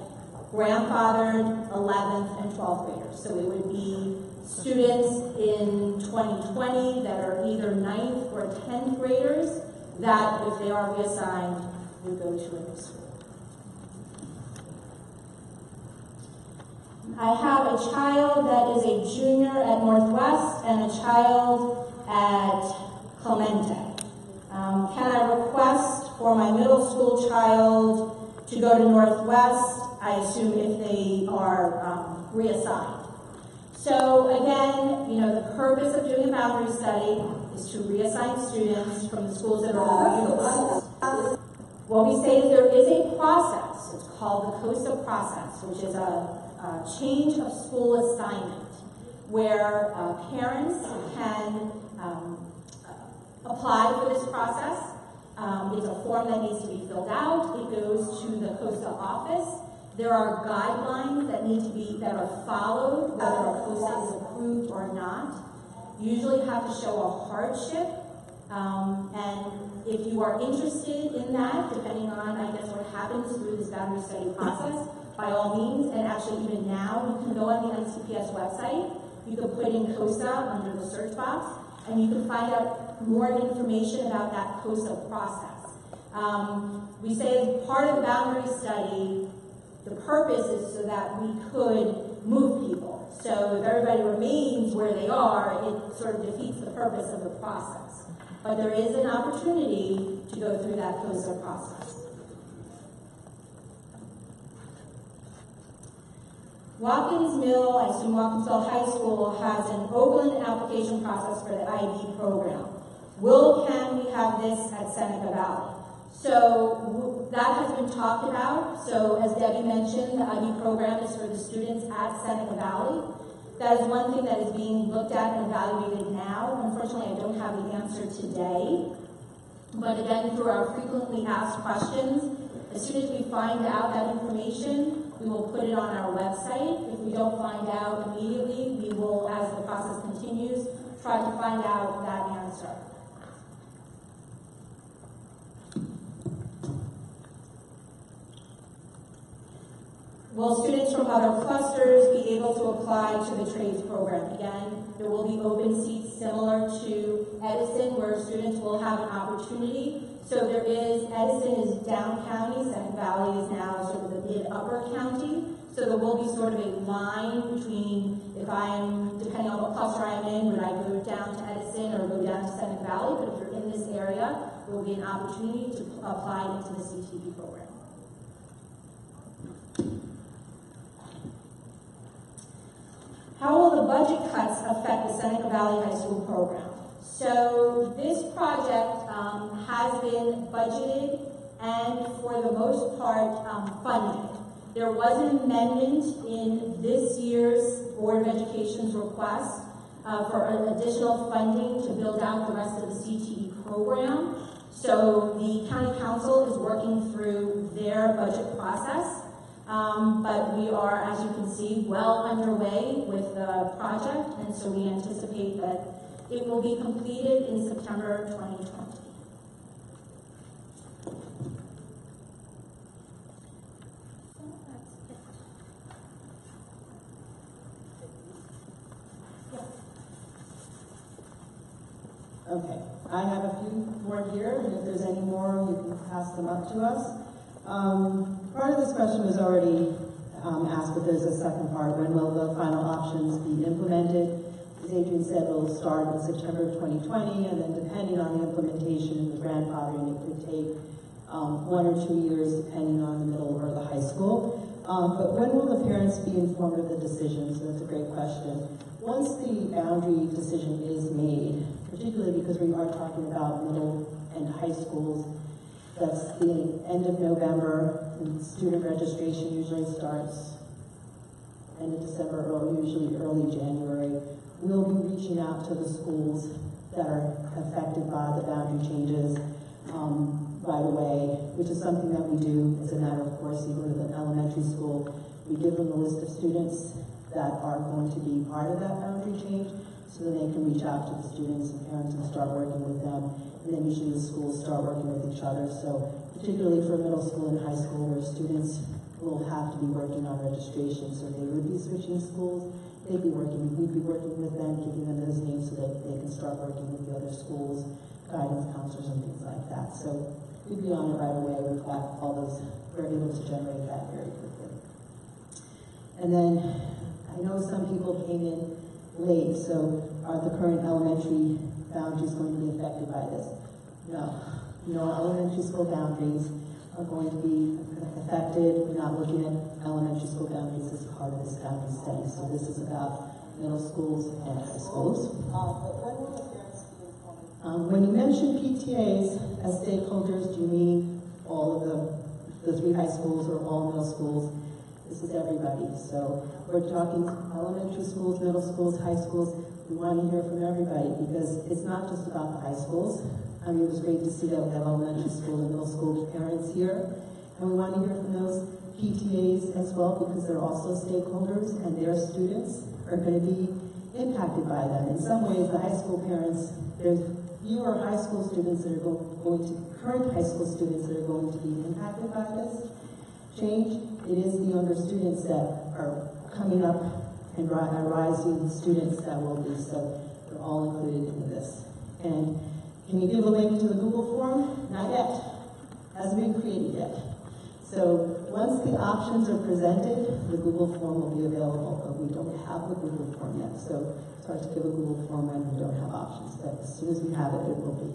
S3: grandfathered 11th and 12th graders. So it would be students in 2020 that are either 9th or 10th graders that, if they are reassigned,
S4: would go to a new school.
S3: I have a child that is a junior at Northwest and a child at Clemente. Can I request for my middle school child to go to Northwest, I assume if they are reassigned? So again, the purpose of doing a boundary study is to reassign students from the schools that are already. What we say is there is a process. It's called the COSA process, which is a change of school assignment, where parents can apply for this process. It's a form that needs to be filled out. It goes to the COSA office. There are guidelines that are followed, whether a COSA is approved or not. You usually have to show a hardship, and if you are interested in that, depending on, I guess, what happens through this boundary study process, by all means, and actually even now, you can go on the MCPS website, you can put in COSA under the search box, and you can find out more information about that COSA process. We say as part of the boundary study, the purpose is so that we could move people. So if everybody remains where they are, it sort of defeats the purpose of the process. But there is an opportunity to go through that COSA process. Watkins Mill, I assume Watkins Mill High School, has an open application process for the IB program. Can we have this at Seneca Valley? So that has been talked about. So as Debbie mentioned, the IB program is for the students at Seneca Valley. That is one thing that is being looked at and evaluated now. Unfortunately, I don't have the answer today. But again, through our frequently asked questions, as soon as we find out that information, we will put it on our website. If we don't find out immediately, we will, as the process continues, try to find out that answer. Will students from other clusters be able to apply to the trades program? Again, there will be open seats similar to Edison, where students will have an opportunity. So there is, Edison is down county, Seneca Valley is now sort of the mid-upper county. So there will be sort of a line between, if I'm, depending on what cluster I'm in, would I go down to Edison or go down to Seneca Valley? But if you're in this area, there will be an opportunity to apply into the CTE program. How will the budget cuts affect the Seneca Valley High School program? So this project has been budgeted and for the most part funded. There was an amendment in this year's Board of Education's request for additional funding to build out the rest of the CTE program. So the County Council is working through their budget process. But we are, as you can see, well underway with the project, and so we anticipate that it will be completed in September 2020.
S4: Okay, I have a few more here, and if there's any more, you can pass them up to us. Part of this question was already asked, but there's a second part. When will the final options be implemented? As Adrian said, it'll start in September of 2020, and then depending on the implementation, the grandfathering, it could take 1 or 2 years, depending on the middle or the high school. But when will the parents be informed of the decision? So that's a great question. Once the boundary decision is made, particularly because we are talking about middle and high schools, that's the end of November, and student registration usually starts end of December or usually early January. We'll be reaching out to the schools that are affected by the boundary changes right away, which is something that we do as a matter of course. You go to the elementary school, we give them a list of students that are going to be part of that boundary change, so that they can reach out to the students and parents and start working with them. And then usually the schools start working with each other. So particularly for middle school and high school, where students will have to be working on registration, so they would be switching schools. We'd be working with them, giving them those names so that they can start working with the other schools, guidance counselors and things like that. So we'd be on it right away. We've got all those, we're able to generate that very quickly. And then, I know some people came in late, so are the current elementary boundaries going to be affected by this? No. No elementary school boundaries are going to be affected. We're not looking at elementary school boundaries as part of this boundary study. So this is about middle schools and high schools.
S1: But when will the parents be informed?
S4: When you mention PTAs as stakeholders, do you mean all of the 3 high schools or all middle schools? This is everybody. So we're talking elementary schools, middle schools, high schools. We want to hear from everybody because it's not just about the high schools. I mean, it was great to see that we have elementary school and middle school parents here. And we want to hear from those PTAs as well because they're also stakeholders and their students are going to be impacted by that. In some ways, the high school parents, there's fewer high school students that are current high school students that are going to be impacted by this change. It is the younger students that are coming up and are rising students that will be, so they're all included in this. And can you give a link to the Google form? Not yet. Hasn't been created yet. So once the options are presented, the Google form will be available, but we don't have the Google form yet. So it's hard to give a Google form when we don't have options, but as soon as we have it, it will be.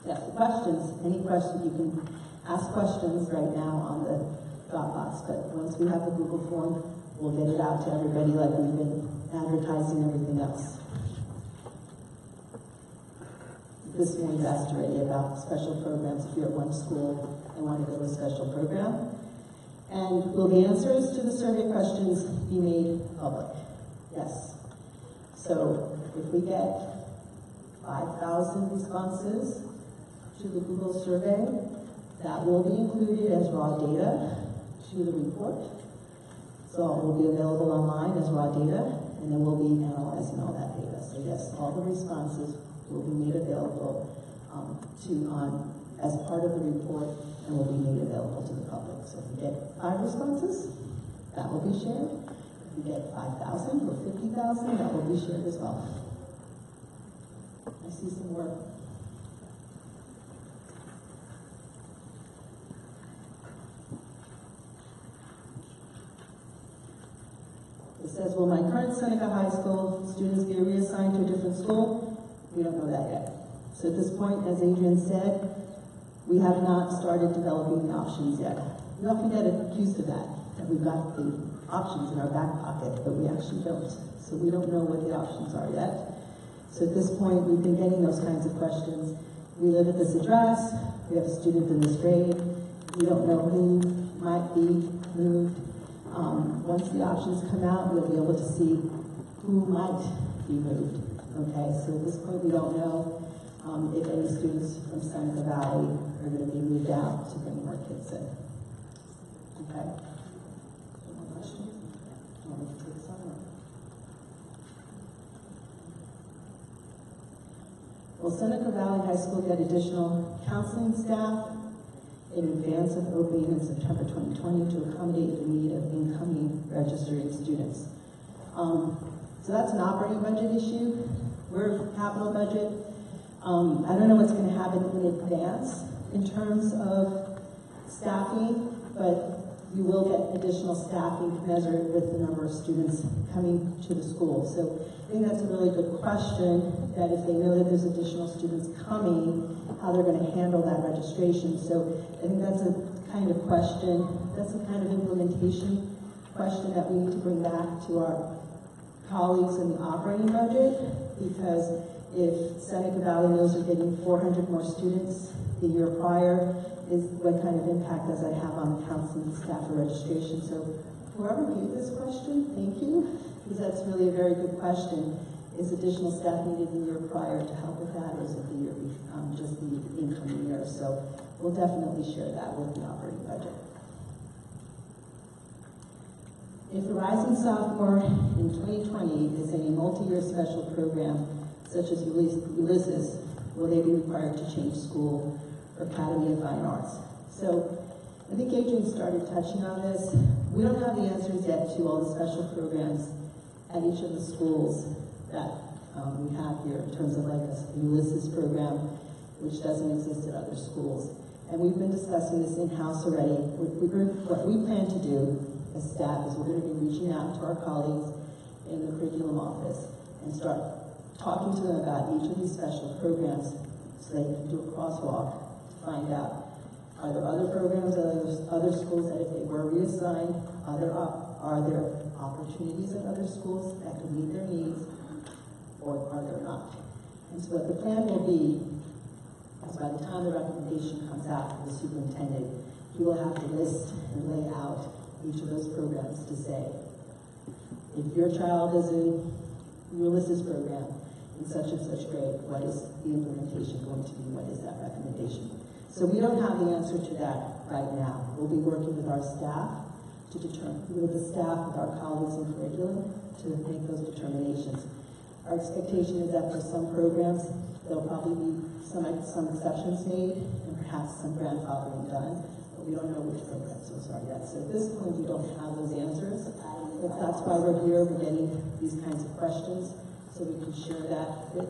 S4: Yes, questions. Any questions, you can ask questions right now on the Dropbox, but once we have the Google form, we'll get it out to everybody like we've been advertising everything else. This one was asked already about special programs. If you're at one school and want to go to a special program. And will the answers to the survey questions be made public? Yes. So if we get 5,000 responses to the Google survey, that will be included as raw data to the report. So it will be available online as raw data, and then we'll be analyzing all that data. So yes, all the responses will be made available as part of the report and will be made available to the public. So if we get 5 responses, that will be shared. If we get 5,000 or 50,000, that will be shared as well. I see some work. It says, will my current Seneca High School students get reassigned to a different school? We don't know that yet. So at this point, as Adrian said, we have not started developing the options yet. We often get accused of that we've got the options in our back pocket, but we actually don't. So we don't know what the options are yet. So at this point, we've been getting those kinds of questions. We live at this address, we have a student in this grade, we don't know who might be moved. Once the options come out, we'll be able to see who might be moved. Okay, so at this point, we don't know if any students from Seneca Valley are going to be moved out to bring more kids in. Okay? Any more questions? Want me to take some? Will Seneca Valley High School get additional counseling staff in advance of opening in September 2020 to accommodate the need of incoming registering students? So that's an operating budget issue. We're capital budget. I don't know what's going to happen in advance in terms of staffing, but you will get additional staffing commensurate with the number of students coming to the school. So I think that's a really good question, that if they know that there's additional students coming, how they're going to handle that registration. So I think that's a kind of question, that's a kind of implementation question that we need to bring back to our colleagues in the operating budget, because if Seneca Valley knows they're getting 400 more students the year prior, is what kind of impact does that have on the counseling staff for registration? So whoever gave this question, thank you, because that's really a very good question. Is additional staff needed the year prior to help with that, or is it the year, just the incoming year? So we'll definitely share that with the operating budget. If the Rising Sophomore in 2020 is in a multi-year special program, such as Ulysses, will they be required to change school or Academy of Fine Arts? So I think Adrian started touching on this. We don't have the answers yet to all the special programs at each of the schools that we have here in terms of like a Ulysses program. which doesn't exist at other schools. And we've been discussing this in-house already. What we plan to do as staff is we're going to be reaching out to our colleagues in the curriculum office and start talking to them about each of these special programs so they can do a crosswalk to find out, are there other programs at other schools that if they were reassigned, are there opportunities at other schools that could meet their needs, or are there not? And so what the plan will be is by the time the recommendation comes out from the superintendent, he will have to list and lay out each of those programs to say, if your child is in Ulysses program in such and such grade, what is the implementation going to be? What is that recommendation? So we don't have the answer to that right now. We'll be working with our staff to determine, with the staff, with our colleagues in curriculum to make those determinations. Our expectation is that for some programs, there'll probably be some exceptions made and perhaps some grandfathering done, but we don't know which programs those are yet. So at this point, we don't have those answers. But that's why we're here. We're getting these kinds of questions so we can share that with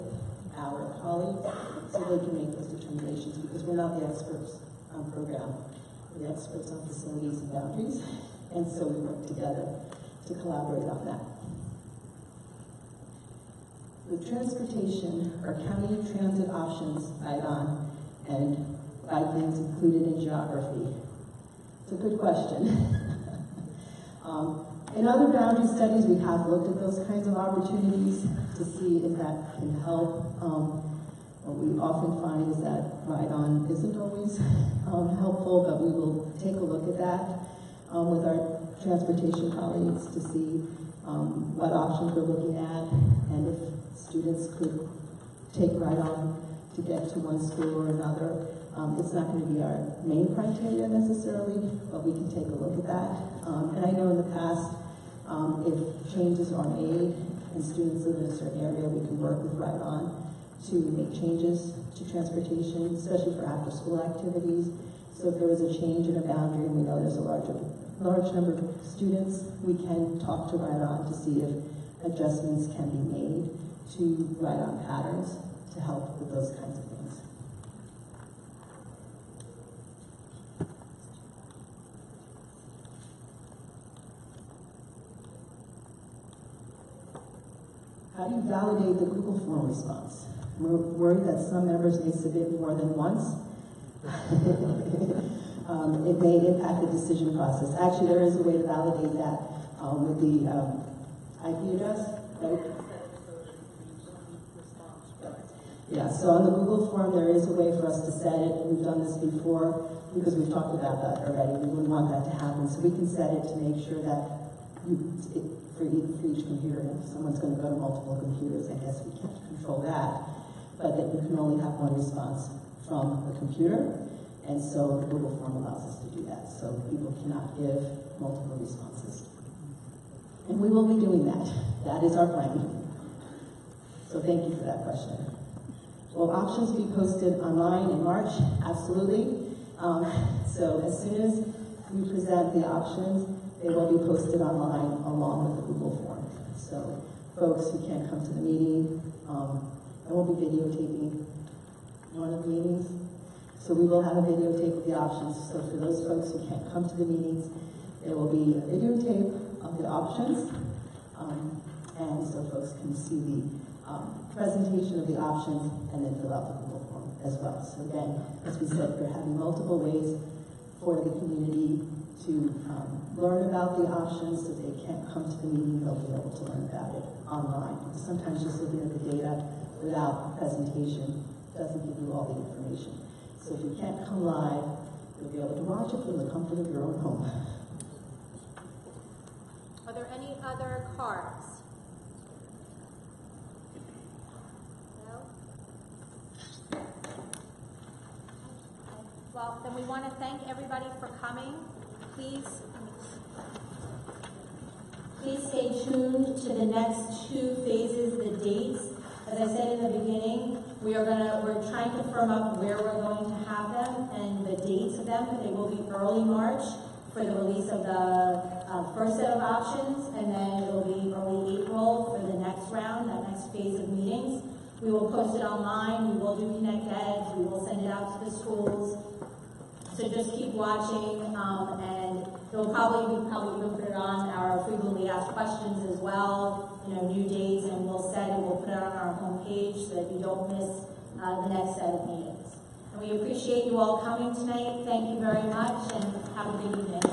S4: our colleagues so they can make those determinations, because we're not the experts on program. We're the experts on facilities and boundaries, and so we work together to collaborate on that. With transportation, our county transit options, IDON, and bike lanes included in geography? It's a good question. In other boundary studies, we have looked at those kinds of opportunities to see if that can help. What we often find is that ride-on isn't always helpful, but we will take a look at that with our transportation colleagues to see what options we're looking at, and if students could take ride-on to get to one school or another. It's not going to be our main criteria necessarily, but we can take a look at that. And I know in the past, if changes are made and students live in a certain area, we can work with ride-on to make changes to transportation, especially for after-school activities. So if there was a change in a boundary and we know there's a large number of students, we can talk to ride-on to see if adjustments can be made to ride-on patterns to help with those kinds of things. How do you validate the Google form response? We're worried that some members may submit more than once. It may impact the decision process. Actually, there is a way to validate that with the IP address, right? Yeah, so on the Google form, there is a way for us to set it. We've done this before because we've talked about that already. We wouldn't want that to happen. So we can set it to make sure that for each computer, if someone's going to go to multiple computers, I guess we can't control that. But that you can only have one response from the computer. And so the Google form allows us to do that. So people cannot give multiple responses. And we will be doing that. That is our plan. So thank you for that question. Will options be posted online in March? Absolutely. So as soon as we present the options, they will be posted online along with the Google form. So folks who can't come to the meeting, I won't be videotaping one of the meetings. So we will have a videotape of the options. So for those folks who can't come to the meetings, there will be a videotape of the options. And so folks can see the presentation of the options and then fill out the Google form as well. So again, as we said, we're having multiple ways for the community to learn about the options. So they can't come to the meeting, they'll be able to learn about it online. Sometimes just looking at the data without presentation doesn't give you all the information. So if you can't come live, you'll be able to watch it from the comfort of your own home.
S3: Are there any other cards? No? Well, then we want to thank everybody for coming. Please stay tuned to the next two phases, the dates. As I said in the beginning, we're trying to firm up where we're going to have them and the dates of them. They will be early March for the release of the first set of options, and then it will be early April for the next round, that next phase of meetings. We will post it online. We will do Connect Eds. We will send it out to the schools. So just keep watching, and we'll probably even put it on our frequently asked questions as well, new days, and we'll put it on our homepage so that you don't miss the next set of meetings. And we appreciate you all coming tonight. Thank you very much, and have a good evening.